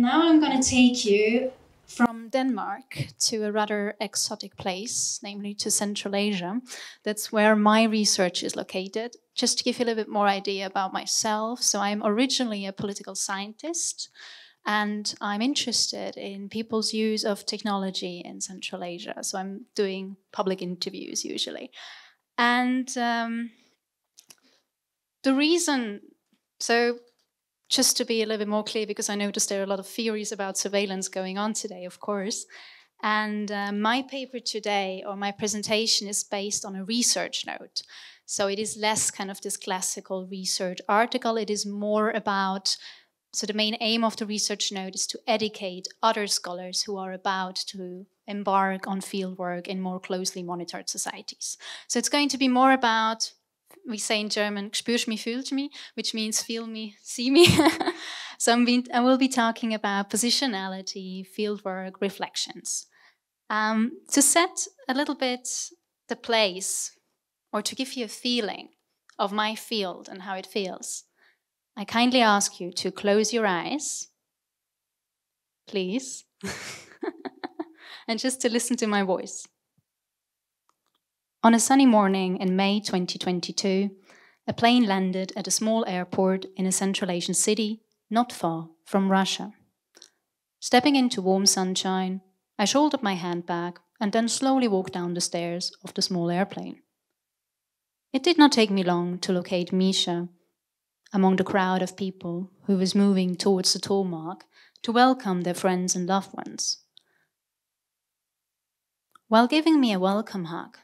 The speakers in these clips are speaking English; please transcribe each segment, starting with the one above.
Now I'm going to take you from Denmark to a rather exotic place, namely to Central Asia. That's where my research is located. Just to give you a little bit more idea about myself. So I'm originally a political scientist, and I'm interested in people's use of technology in Central Asia. So I'm doing public interviews usually. And the reason, so just to be a little bit more clear, because I noticed there are a lot of theories about surveillance going on today, of course. And my paper today, or my presentation, is based on a research note. So it is less kind of this classical research article. It is more about, so the main aim of the research note is to educate other scholars who are about to embark on fieldwork in more closely monitored societies. So it's going to be more about, we say in German, spürst mich, fühlst mich, which means feel me, see me. So I will be talking about positionality, fieldwork, reflections. To set a little bit the place, or to give you a feeling of my field and how it feels, I kindly ask you to close your eyes, please, and just to listen to my voice. On a sunny morning in May 2022, a plane landed at a small airport in a Central Asian city not far from Russia. Stepping into warm sunshine, I shouldered my handbag and then slowly walked down the stairs of the small airplane. It did not take me long to locate Misha among the crowd of people who was moving towards the tarmac to welcome their friends and loved ones. While giving me a welcome hug,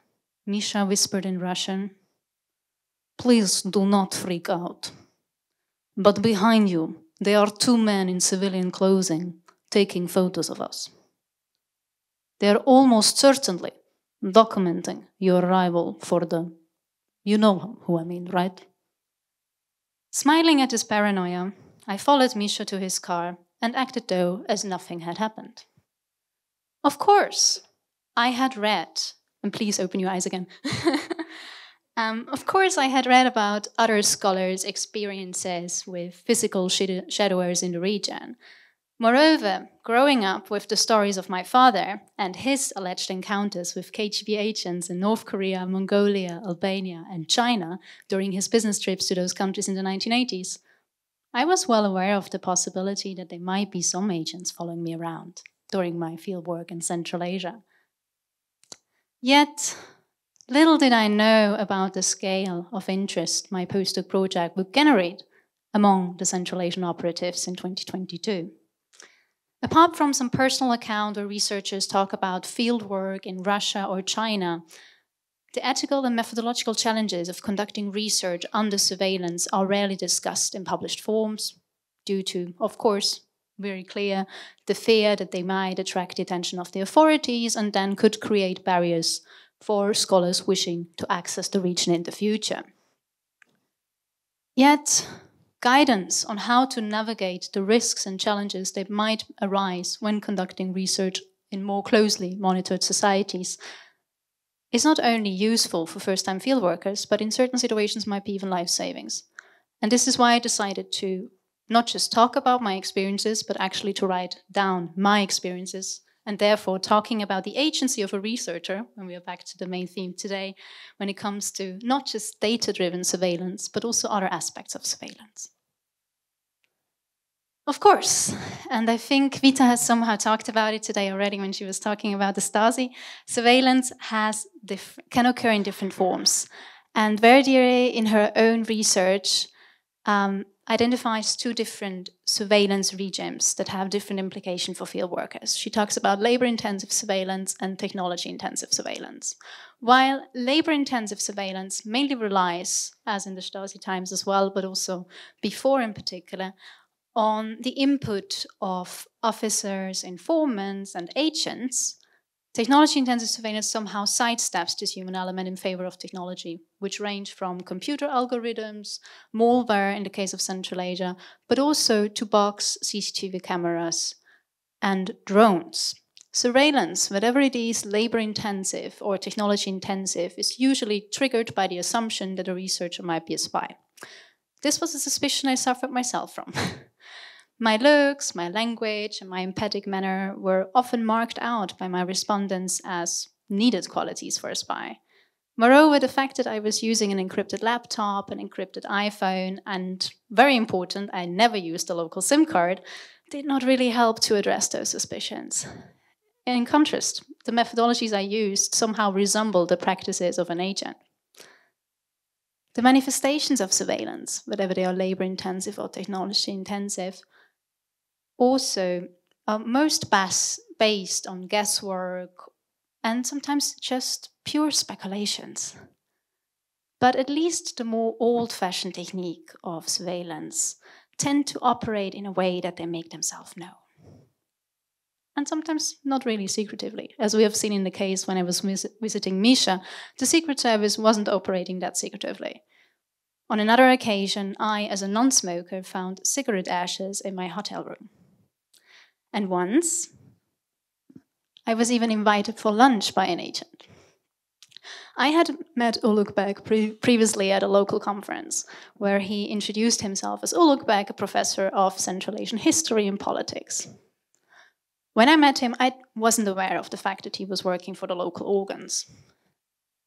Misha whispered in Russian, "Please do not freak out. But behind you, there are two men in civilian clothing taking photos of us. They are almost certainly documenting your arrival for the... You know who I mean, right?" Smiling at his paranoia, I followed Misha to his car and acted though as nothing had happened. Of course, I had read, and please open your eyes again. Of course, I had read about other scholars' experiences with physical shadowers in the region. Moreover, growing up with the stories of my father and his alleged encounters with KGB agents in North Korea, Mongolia, Albania, and China during his business trips to those countries in the 1980s, I was well aware of the possibility that there might be some agents following me around during my fieldwork in Central Asia. Yet, little did I know about the scale of interest my postdoc project would generate among the Central Asian operatives in 2022. Apart from some personal account where researchers talk about fieldwork in Russia or China, the ethical and methodological challenges of conducting research under surveillance are rarely discussed in published forms due to, of course, very clear, the fear that they might attract the attention of the authorities and then could create barriers for scholars wishing to access the region in the future. Yet, guidance on how to navigate the risks and challenges that might arise when conducting research in more closely monitored societies is not only useful for first-time fieldworkers, but in certain situations might be even life-saving. And this is why I decided to not just talk about my experiences, but actually to write down my experiences, and therefore talking about the agency of a researcher, and we are back to the main theme today, when it comes to not just data-driven surveillance, but also other aspects of surveillance. Of course, and I think Vita has somehow talked about it today already when she was talking about the Stasi, surveillance can occur in different forms. And Verdier, in her own research, identifies two different surveillance regimes that have different implications for field workers. She talks about labor-intensive surveillance and technology-intensive surveillance. While labor-intensive surveillance mainly relies, as in the Stasi times as well, but also before in particular, on the input of officers, informants, and agents, technology-intensive surveillance somehow sidesteps this human element in favor of technology, which range from computer algorithms, malware in the case of Central Asia, but also to box CCTV cameras and drones. Surveillance, whatever it is, labor-intensive or technology-intensive, is usually triggered by the assumption that a researcher might be a spy. This was a suspicion I suffered myself from. My looks, my language, and my empathic manner were often marked out by my respondents as needed qualities for a spy. Moreover, the fact that I was using an encrypted laptop, an encrypted iPhone, and very important, I never used a local SIM card, did not really help to address those suspicions. In contrast, the methodologies I used somehow resembled the practices of an agent. The manifestations of surveillance, whether they are labor-intensive or technology-intensive, also are most based on guesswork and sometimes just pure speculations. But at least the more old-fashioned technique of surveillance tend to operate in a way that they make themselves known. And sometimes not really secretively. As we have seen in the case when I was visiting Misha, the Secret Service wasn't operating that secretively. On another occasion, I, as a non-smoker, found cigarette ashes in my hotel room. And once, I was even invited for lunch by an agent. I had met Ulukbek previously at a local conference, where he introduced himself as Ulukbek, a professor of Central Asian history and politics. When I met him, I wasn't aware of the fact that he was working for the local organs.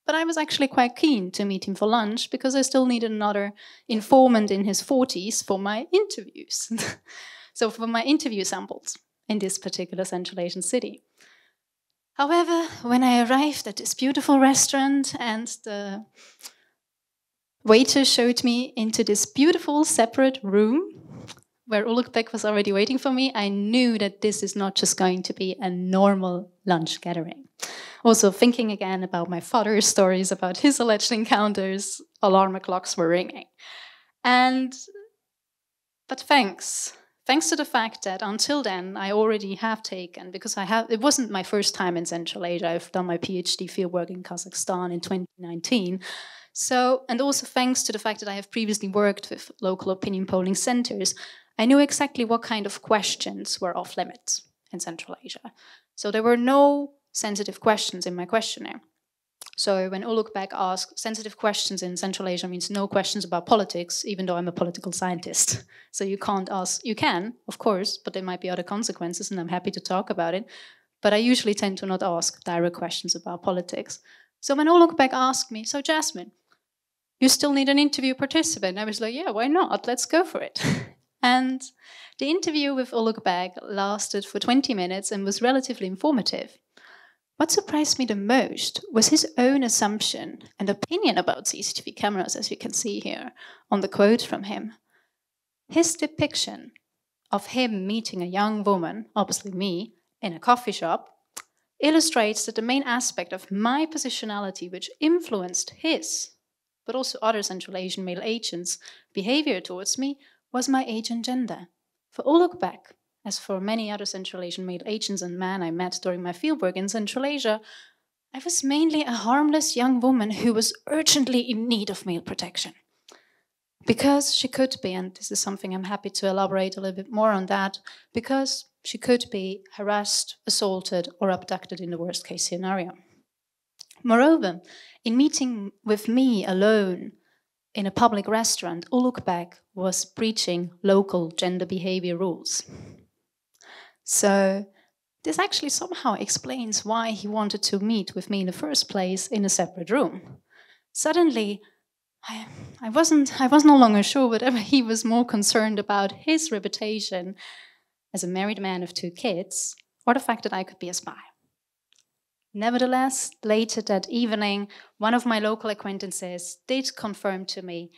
But I was actually quite keen to meet him for lunch because I still needed another informant in his 40s for my interviews. So for my interview samples in this particular Central Asian city. However, when I arrived at this beautiful restaurant and the waiter showed me into this beautiful separate room where Ulukbek was already waiting for me, I knew that this is not just going to be a normal lunch gathering. Also, thinking again about my father's stories about his alleged encounters, alarm clocks were ringing. But thanks to the fact that until then I already have taken, because it wasn't my first time in Central Asia, I've done my PhD fieldwork in Kazakhstan in 2019. So, and also thanks to the fact that I have previously worked with local opinion polling centers, I knew exactly what kind of questions were off limits in Central Asia. So there were no sensitive questions in my questionnaire. So when Ulukbek asked, sensitive questions in Central Asia means no questions about politics, even though I'm a political scientist. So you can't ask, you can, of course, but there might be other consequences, and I'm happy to talk about it. But I usually tend to not ask direct questions about politics. So when Ulukbek asked me, so Jasmin, you still need an interview participant? I was like, yeah, why not? Let's go for it. And the interview with Ulukbek lasted for 20 minutes and was relatively informative. What surprised me the most was his own assumption and opinion about CCTV cameras, as you can see here on the quote from him. His depiction of him meeting a young woman, obviously me, in a coffee shop, illustrates that the main aspect of my positionality which influenced his, but also other Central Asian male agents' behavior towards me was my age and gender. For Ulukbek, as for many other Central Asian male agents and men I met during my fieldwork in Central Asia, I was mainly a harmless young woman who was urgently in need of male protection. Because she could be, and this is something I'm happy to elaborate a little bit more on that, because she could be harassed, assaulted, or abducted in the worst case scenario. Moreover, in meeting with me alone in a public restaurant, Ulukbek was breaching local gender behavior rules. So this actually somehow explains why he wanted to meet with me in the first place in a separate room. Suddenly, I was no longer sure whether he was more concerned about his reputation as a married man of 2 kids or the fact that I could be a spy. Nevertheless, later that evening, one of my local acquaintances did confirm to me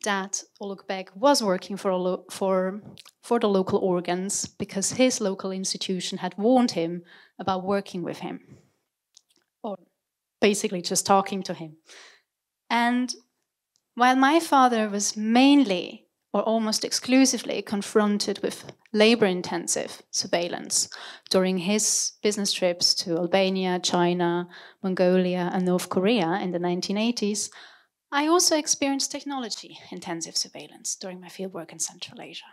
that Ulukbek was working for the local organs because his local institution had warned him about working with him, or basically just talking to him. And while my father was mainly or almost exclusively confronted with labor-intensive surveillance during his business trips to Albania, China, Mongolia, and North Korea in the 1980s, I also experienced technology-intensive surveillance during my fieldwork in Central Asia.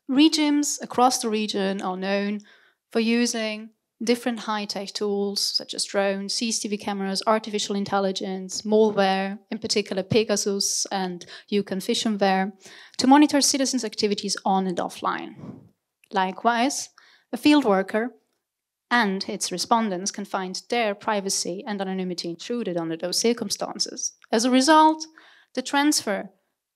Regimes across the region are known for using different high-tech tools such as drones, CCTV cameras, artificial intelligence, malware, in particular Pegasus and Yukon Fissionware, to monitor citizens' activities on and offline. Likewise, a field worker and its respondents can find their privacy and anonymity intruded under those circumstances. As a result, the transfer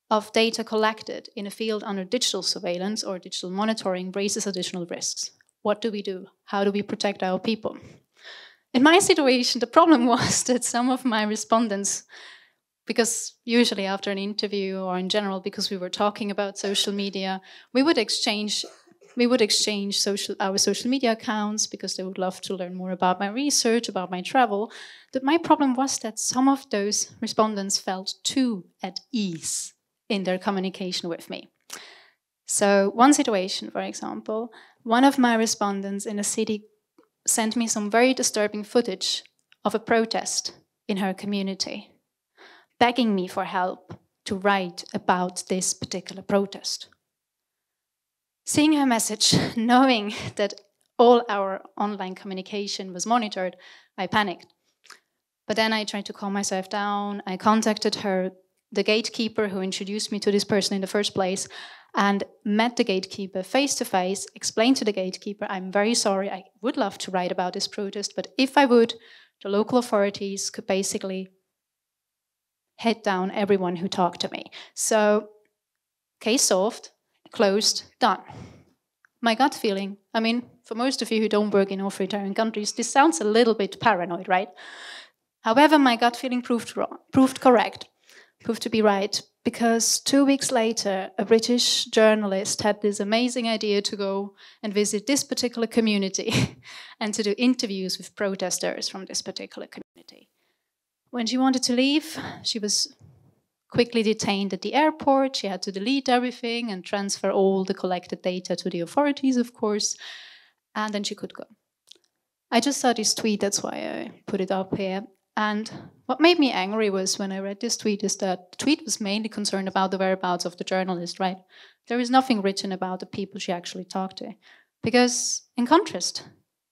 of data collected in a field under digital surveillance or digital monitoring raises additional risks. What do we do? How do we protect our people? In my situation, the problem was that some of my respondents, because usually after an interview or in general, because we were talking about social media, we would exchange our social media accounts because they would love to learn more about my research, about my travel. But my problem was that some of those respondents felt too at ease in their communication with me. So one situation, for example, one of my respondents in a city sent me some very disturbing footage of a protest in her community, begging me for help to write about this particular protest. Seeing her message, knowing that all our online communication was monitored, I panicked. But then I tried to calm myself down. I contacted her, the gatekeeper who introduced me to this person in the first place, and met the gatekeeper face to face, explained to the gatekeeper, I'm very sorry, I would love to write about this protest, but if I would, the local authorities could basically head down everyone who talked to me. So, case solved, closed, done. My gut feeling, I mean, for most of you who don't work in authoritarian countries, this sounds a little bit paranoid, right? However, my gut feeling proved to be right, because 2 weeks later, a British journalist had this amazing idea to go and visit this particular community and to do interviews with protesters from this particular community. When she wanted to leave, she was quickly detained at the airport. She had to delete everything and transfer all the collected data to the authorities, of course, and then she could go. I just saw this tweet, that's why I put it up here. And what made me angry was when I read this tweet is that the tweet was mainly concerned about the whereabouts of the journalist, right? There is nothing written about the people she actually talked to. Because in contrast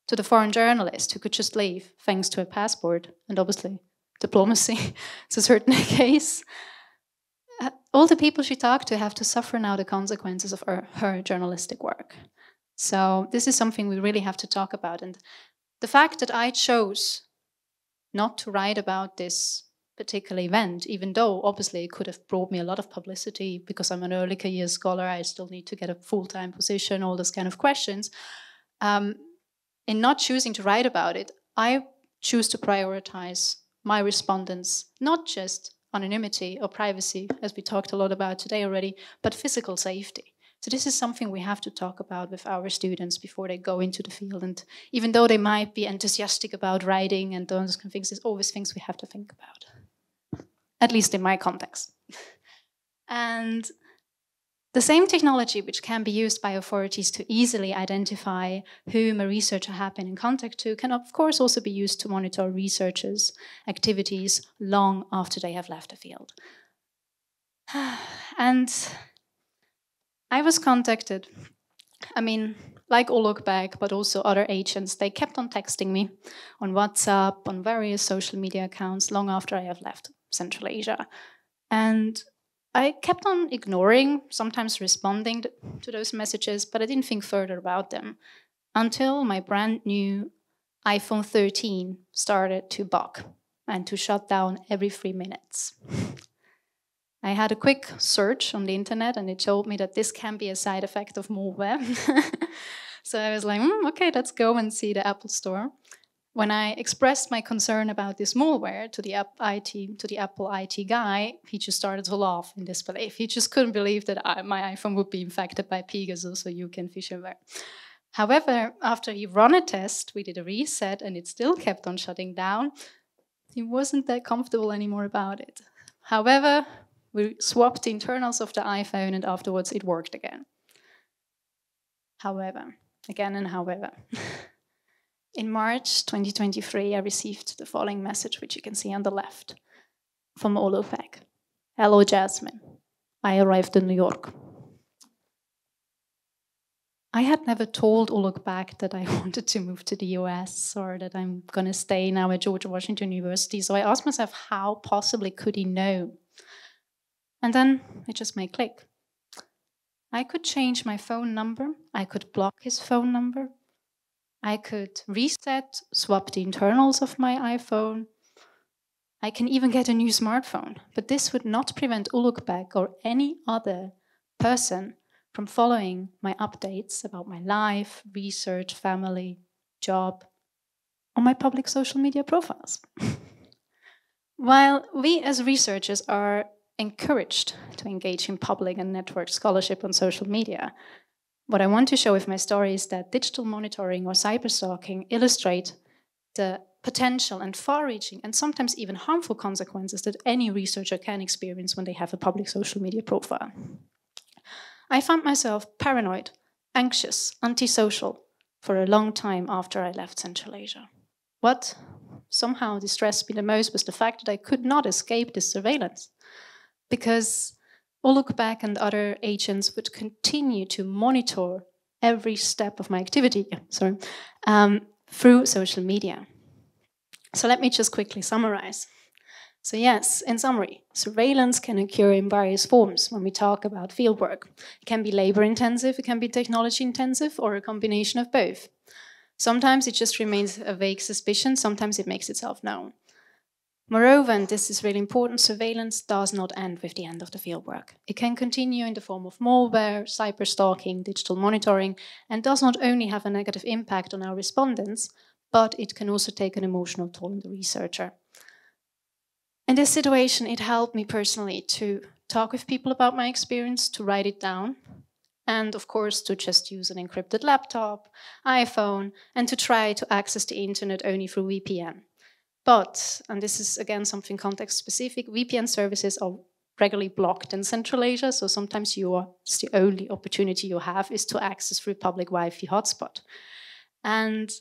to the foreign journalist who could just leave thanks to a passport and obviously diplomacy is a certain case, all the people she talked to have to suffer now the consequences of her journalistic work. So this is something we really have to talk about. And the fact that I chose not to write about this particular event, even though obviously it could have brought me a lot of publicity because I'm an early career scholar, I still need to get a full-time position, all those kind of questions. In not choosing to write about it, I choose to prioritize my respondents, not just anonymity or privacy, as we talked a lot about today already, but physical safety. So this is something we have to talk about with our students before they go into the field. And even though they might be enthusiastic about writing and those kind of things, there's always things we have to think about, at least in my context. And the same technology which can be used by authorities to easily identify whom a researcher has been in contact to can of course also be used to monitor researchers' activities long after they have left the field. And I was contacted, I mean, like Colloque, but also other agents, they kept on texting me on WhatsApp, on various social media accounts long after I have left Central Asia. And I kept on ignoring, sometimes responding to those messages, but I didn't think further about them until my brand new iPhone 13 started to bug and to shut down every 3 minutes. I had a quick search on the internet and it told me that this can be a side effect of malware. So I was like, okay, let's go and see the Apple Store. When I expressed my concern about this malware to the Apple IT guy, he just started to laugh in disbelief. He just couldn't believe that my iPhone would be infected by Pegasus or Yukon Fissionware. However, after he ran a test, we did a reset and it still kept on shutting down. He wasn't that comfortable anymore about it. However, we swapped the internals of the iPhone and afterwards it worked again. However, in March 2023, I received the following message, which you can see on the left, from Colloque. Hello, Jasmin. I arrived in New York. I had never told Ulugh that I wanted to move to the US or that I'm going to stay now at George Washington University. So I asked myself, how possibly could he know? And then it just made click. I could change my phone number. I could block his phone number. I could reset, swap the internals of my iPhone. I can even get a new smartphone. But this would not prevent Ulugh or any other person from following my updates about my life, research, family, job, on my public social media profiles. While we as researchers are encouraged to engage in public and network scholarship on social media, what I want to show with my story is that digital monitoring or cyberstalking illustrate the potential and far-reaching and sometimes even harmful consequences that any researcher can experience when they have a public social media profile. I found myself paranoid, anxious, antisocial for a long time after I left Central Asia. What somehow distressed me the most was the fact that I could not escape this surveillance, because Ulugh and other agents would continue to monitor every step of my activity through social media. So let me just quickly summarize. So yes, in summary, surveillance can occur in various forms when we talk about fieldwork. It can be labor-intensive, it can be technology-intensive, or a combination of both. Sometimes it just remains a vague suspicion, sometimes it makes itself known. Moreover, and this is really important, surveillance does not end with the end of the fieldwork. It can continue in the form of malware, cyberstalking, digital monitoring, and does not only have a negative impact on our respondents, but it can also take an emotional toll on the researcher. In this situation, it helped me personally to talk with people about my experience, to write it down, and of course to just use an encrypted laptop, iPhone, and to try to access the internet only through VPN. But, and this is again something context specific, VPN services are regularly blocked in Central Asia, so sometimes it's the only opportunity you have is to access through public Wi-Fi hotspot. And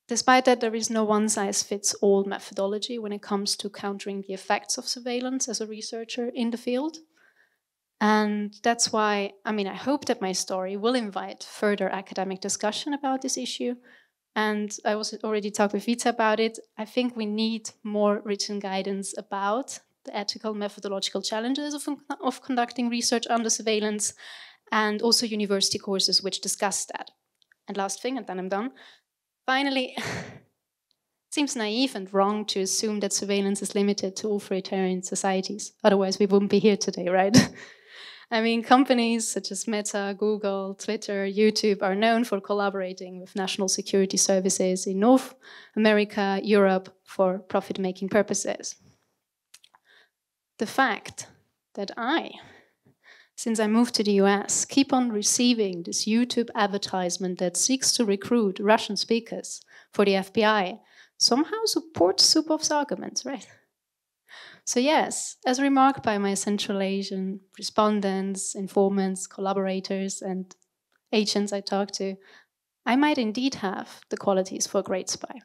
despite that, there is no one-size-fits-all methodology when it comes to countering the effects of surveillance as a researcher in the field. And that's why, I hope that my story will invite further academic discussion about this issue. And I also already talked with Vita about it. I think we need more written guidance about the ethical methodological challenges of conducting research under surveillance, and also university courses which discuss that. And last thing, and then I'm done. Finally, it seems naive and wrong to assume that surveillance is limited to authoritarian societies. Otherwise, we wouldn't be here today, right? Companies such as Meta, Google, Twitter, YouTube are known for collaborating with national security services in North America, Europe, for profit-making purposes. The fact that since I moved to the US, keep on receiving this YouTube advertisement that seeks to recruit Russian speakers for the FBI somehow supports Supov's arguments, right? So yes, as remarked by my Central Asian respondents, informants, collaborators, and agents I talked to, I might indeed have the qualities for a great spy.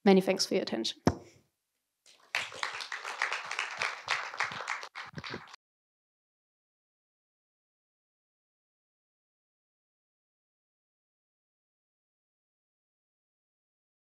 Many thanks for your attention.